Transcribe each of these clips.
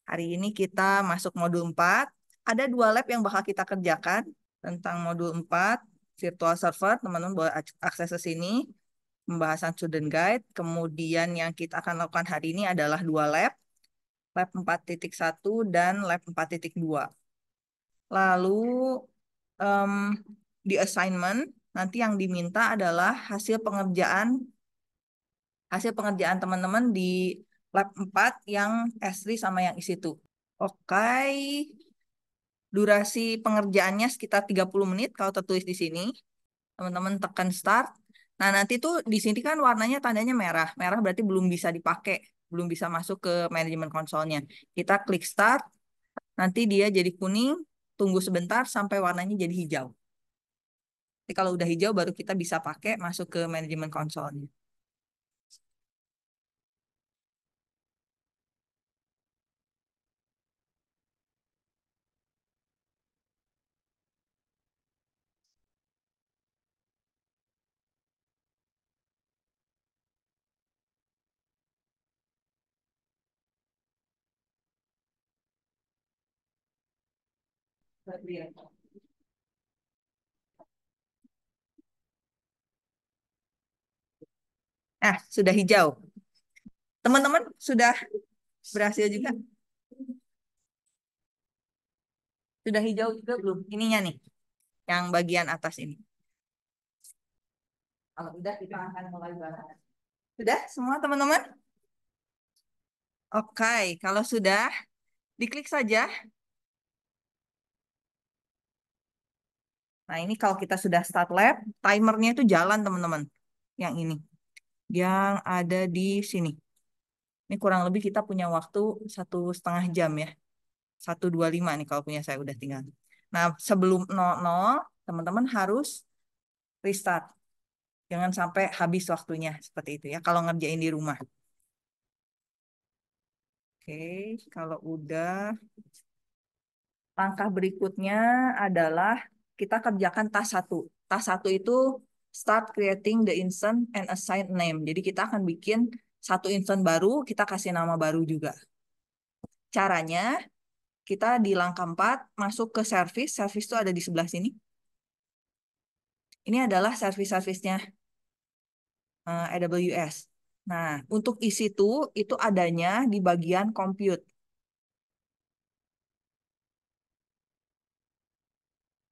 Hari ini kita masuk modul 4. Ada 2 lab yang bakal kita kerjakan tentang modul 4, virtual server. Teman-teman boleh akses ke sini, pembahasan student guide. Kemudian yang kita akan lakukan hari ini adalah 2 lab, lab 4.1 dan lab 4.2. Lalu em, di assignment, nanti yang diminta adalah hasil pengerjaan teman-teman di lab 4 yang S3 sama yang isi itu. Oke, durasi pengerjaannya sekitar 30 menit kalau tertulis di sini. Teman-teman tekan start. Nah, nanti tuh di sini kan warnanya tandanya merah. Merah berarti belum bisa dipakai, belum bisa masuk ke manajemen konsolnya. Kita klik start, nanti dia jadi kuning, tunggu sebentar sampai warnanya jadi hijau. Jadi kalau udah hijau baru kita bisa pakai masuk ke manajemen konsolnya. Nah, sudah hijau. Teman-teman sudah berhasil juga? Sudah hijau juga belum? Ininya nih, yang bagian atas ini. Kalau udah kita akan mulai bahas. Sudah semua teman-teman? Oke, kalau sudah, diklik saja. Nah, ini kalau kita sudah start lab, timernya itu jalan teman-teman. Yang ini, yang ada di sini. Ini kurang lebih kita punya waktu 1,5 jam ya. 1:25 nih kalau punya saya udah tinggal. Nah, sebelum 00, teman-teman harus restart. Jangan sampai habis waktunya seperti itu ya, kalau ngerjain di rumah. Oke, kalau udah, langkah berikutnya adalah kita kerjakan task 1. Task 1 itu start creating the instance and assign name. Jadi kita akan bikin satu instance baru, kita kasih nama baru juga. Caranya, kita di langkah 4 masuk ke service. Service itu ada di sebelah sini. Ini adalah service-servicenya AWS. Nah, untuk isi itu adanya di bagian compute.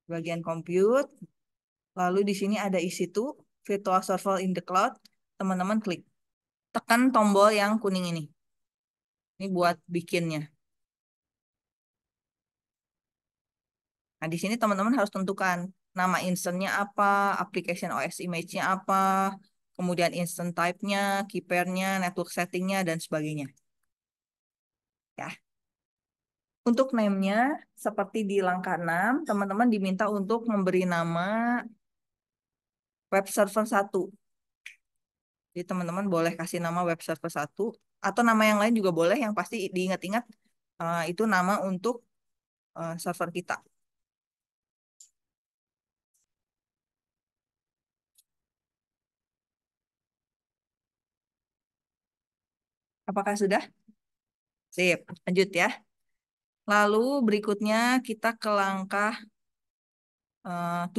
Bagian compute, lalu di sini ada isi virtual server in the cloud. Teman-teman klik. Tekan tombol yang kuning ini. Ini buat bikinnya. Nah, di sini teman-teman harus tentukan nama instance-nya apa, application OS image-nya apa, kemudian instance type-nya, key pair-nya, network setting-nya, dan sebagainya. Ya. Untuk name-nya, seperti di langkah 6, teman-teman diminta untuk memberi nama web server 1. Jadi teman-teman boleh kasih nama web server 1, atau nama yang lain juga boleh, yang pasti diingat-ingat itu nama untuk server kita. Apakah sudah? Sip, lanjut ya. Lalu berikutnya kita ke langkah 7,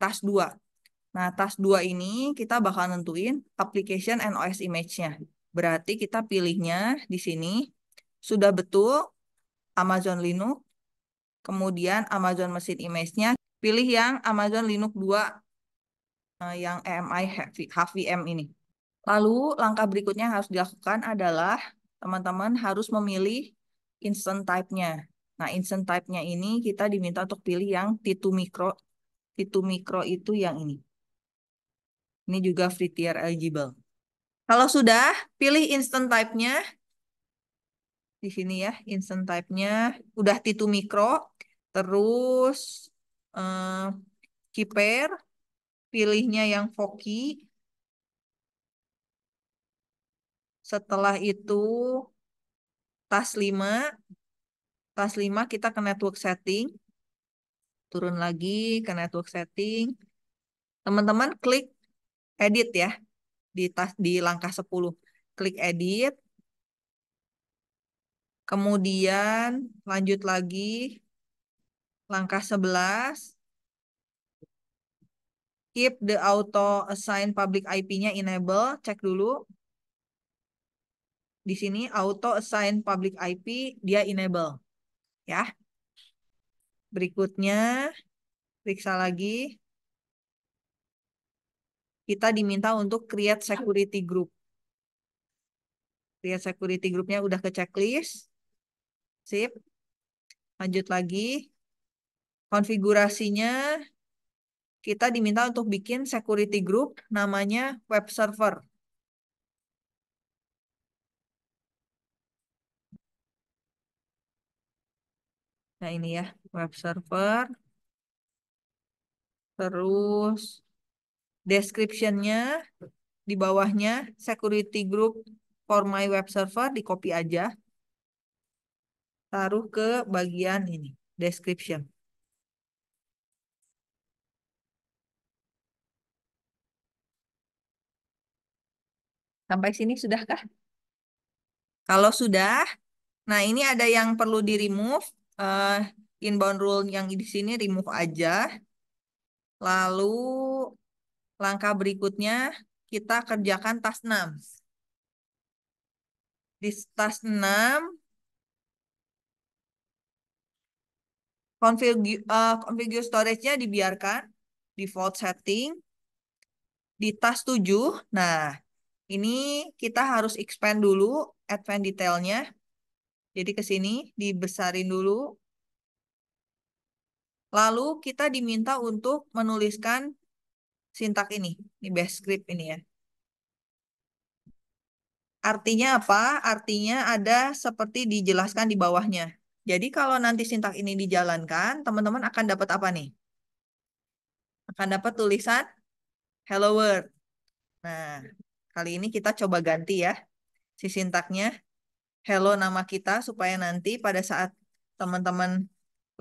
task 2. Nah, task 2 ini kita bakal nentuin application and OS image-nya. Berarti kita pilihnya di sini sudah betul Amazon Linux, kemudian Amazon Machine Image-nya, pilih yang Amazon Linux 2 yang EMI HVM ini. Lalu langkah berikutnya yang harus dilakukan adalah teman-teman harus memilih instant type-nya. Nah, instant type-nya ini kita diminta untuk pilih yang T2 Micro. T2 Micro itu yang ini. Ini juga free tier eligible. Kalau sudah, pilih instant type-nya. Di sini ya, instant type-nya. Udah T2 Micro. Terus eh, key pair. Pilihnya yang Foki. Setelah itu, task 5. Task 5 kita ke network setting. Turun lagi ke network setting. Teman-teman klik edit ya. Di langkah 10. Klik edit. Kemudian lanjut lagi, langkah 11, keep the auto assign public IP-nya enable, cek dulu. Di sini auto assign public IP dia enable, ya. Berikutnya, periksa lagi. Kita diminta untuk create security group. Create security groupnya udah ke checklist. Sip. Lanjut lagi. Konfigurasinya kita diminta untuk bikin security group namanya web server. Nah ini ya, web server. Terus description-nya di bawahnya security group for my web server, di copy aja. Taruh ke bagian ini, description. Sampai sini sudahkah? Kalau sudah, nah ini ada yang perlu di-remove. Eh, inbound rule yang di sini remove aja. Lalu langkah berikutnya kita kerjakan task 6. Di task 6, configure storage-nya dibiarkan, default setting. Di task 7, nah ini kita harus expand dulu advanced detailnya. Jadi ke sini dibesarin dulu. Lalu kita diminta untuk menuliskan sintak ini bash script ini ya. Artinya apa? Artinya ada seperti dijelaskan di bawahnya. Jadi kalau nanti sintak ini dijalankan, teman-teman akan dapat apa nih? Akan dapat tulisan Hello World. Nah, kali ini kita coba ganti ya si sintaknya. Hello nama kita supaya nanti pada saat teman-teman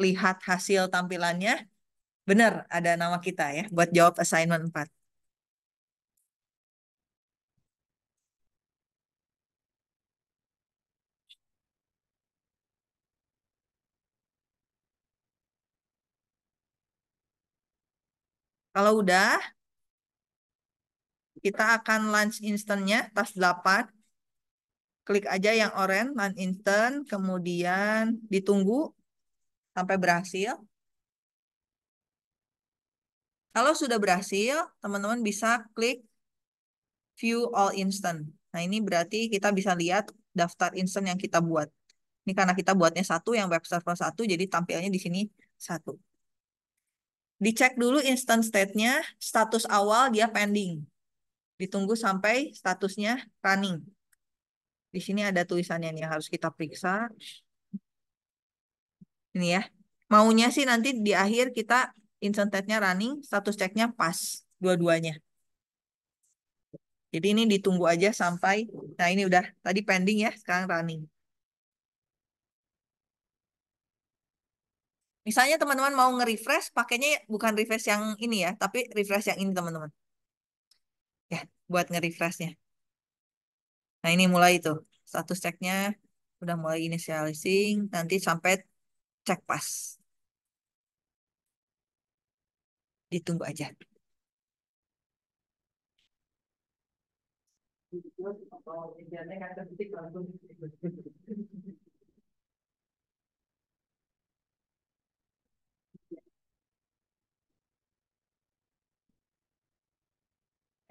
lihat hasil tampilannya, benar ada nama kita ya buat jawab assignment 4. Kalau udah, kita akan launch instance-nya task 8. Klik aja yang orange, launch instant, kemudian ditunggu sampai berhasil. Kalau sudah berhasil, teman-teman bisa klik view all instant. Nah, ini berarti kita bisa lihat daftar instant yang kita buat. Ini karena kita buatnya satu, yang web server satu, jadi tampilnya di sini satu. Dicek dulu instant state-nya, status awal dia pending. Ditunggu sampai statusnya running. Di sini ada tulisannya nih yang harus kita periksa. Ini ya. Maunya sih nanti di akhir kita instant state-nya running, status ceknya pas dua-duanya. Jadi ini ditunggu aja sampai, nah ini udah tadi pending ya, sekarang running. Misalnya teman-teman mau nge-refresh, pakainya bukan refresh yang ini ya, tapi refresh yang ini teman-teman. Ya, buat nge-refreshnya. Nah ini mulai itu, status ceknya udah mulai initializing, nanti sampai cek pas. Ditunggu aja.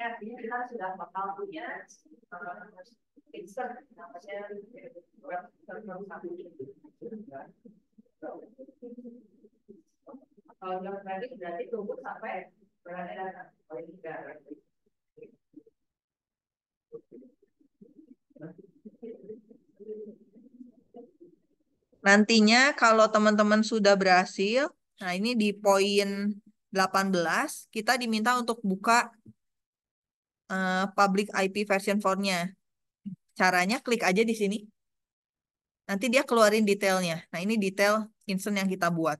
Ya, artinya kita sudah bakal punya insert namanya web server satu. Kalau yang berarti tunggu sampai berada datang. Paling tidak. Nantinya kalau teman-teman sudah berhasil, nah ini di poin 18, kita diminta untuk buka public IP version 4-nya. Caranya klik aja di sini. Nanti dia keluarin detailnya. Nah ini detail instance yang kita buat.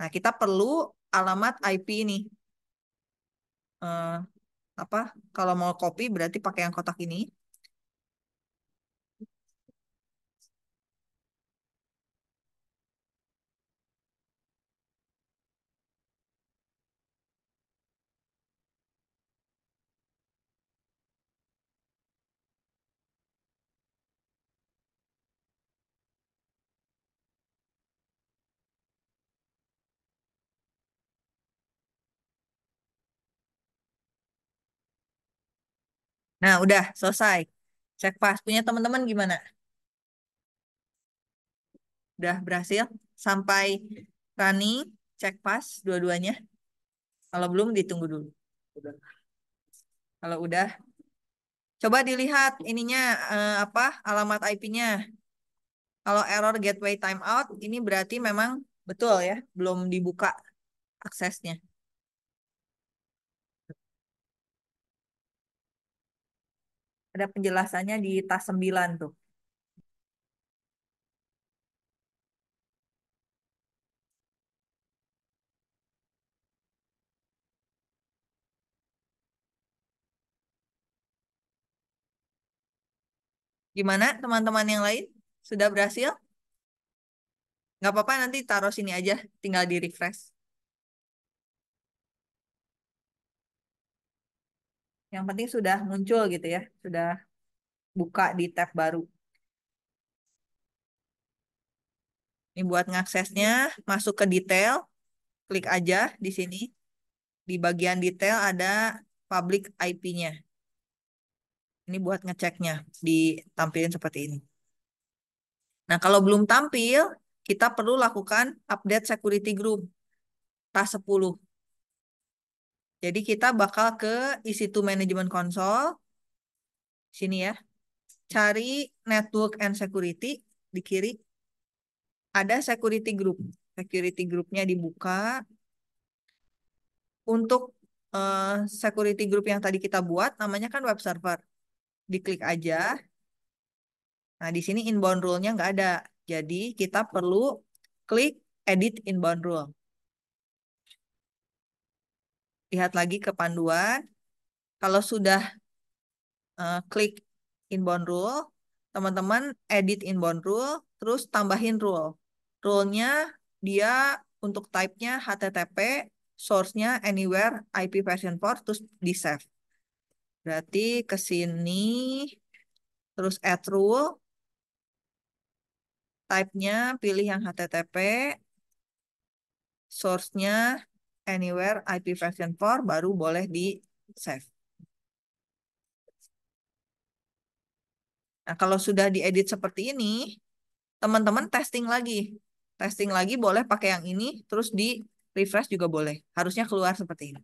Nah kita perlu alamat IP ini. Eh, apa? Kalau mau copy berarti pakai yang kotak ini. Nah, udah selesai. Cek pas. Punya teman-teman gimana? Udah berhasil? Sampai running, cek pas dua-duanya. Kalau belum, ditunggu dulu. Kalau udah, coba dilihat ininya apa alamat IP-nya. Kalau error gateway timeout, ini berarti memang betul ya, belum dibuka aksesnya. Ada penjelasannya di tas 9 tuh. Gimana teman-teman yang lain? Sudah berhasil? Nggak apa-apa, nanti taruh sini aja, tinggal di refresh. Yang penting sudah muncul gitu ya, sudah buka di tab baru. Ini buat ngaksesnya, masuk ke detail, klik aja di sini. Di bagian detail ada public IP-nya. Ini buat ngeceknya, ditampilin seperti ini. Nah, kalau belum tampil, kita perlu lakukan update security group, tas 10. Jadi kita bakal ke EC2 Management Console, sini ya. Cari Network and Security, di kiri. Ada security group. Security groupnya dibuka. Untuk security group yang tadi kita buat, namanya kan web server. Diklik aja. Nah, di sini inbound rule-nya nggak ada. Jadi kita perlu klik edit inbound rule. Lihat lagi ke panduan. Kalau sudah klik inbound rule, teman-teman edit inbound rule, terus tambahin rule. Rule-nya dia untuk type-nya HTTP, source-nya anywhere, IP version 4, terus di save. Berarti ke sini, terus add rule, type-nya pilih yang HTTP, source-nya anywhere, IP version 4, baru boleh di save. Nah, kalau sudah diedit seperti ini, teman-teman testing lagi. Testing lagi boleh pakai yang ini, terus di refresh juga boleh. Harusnya keluar seperti ini.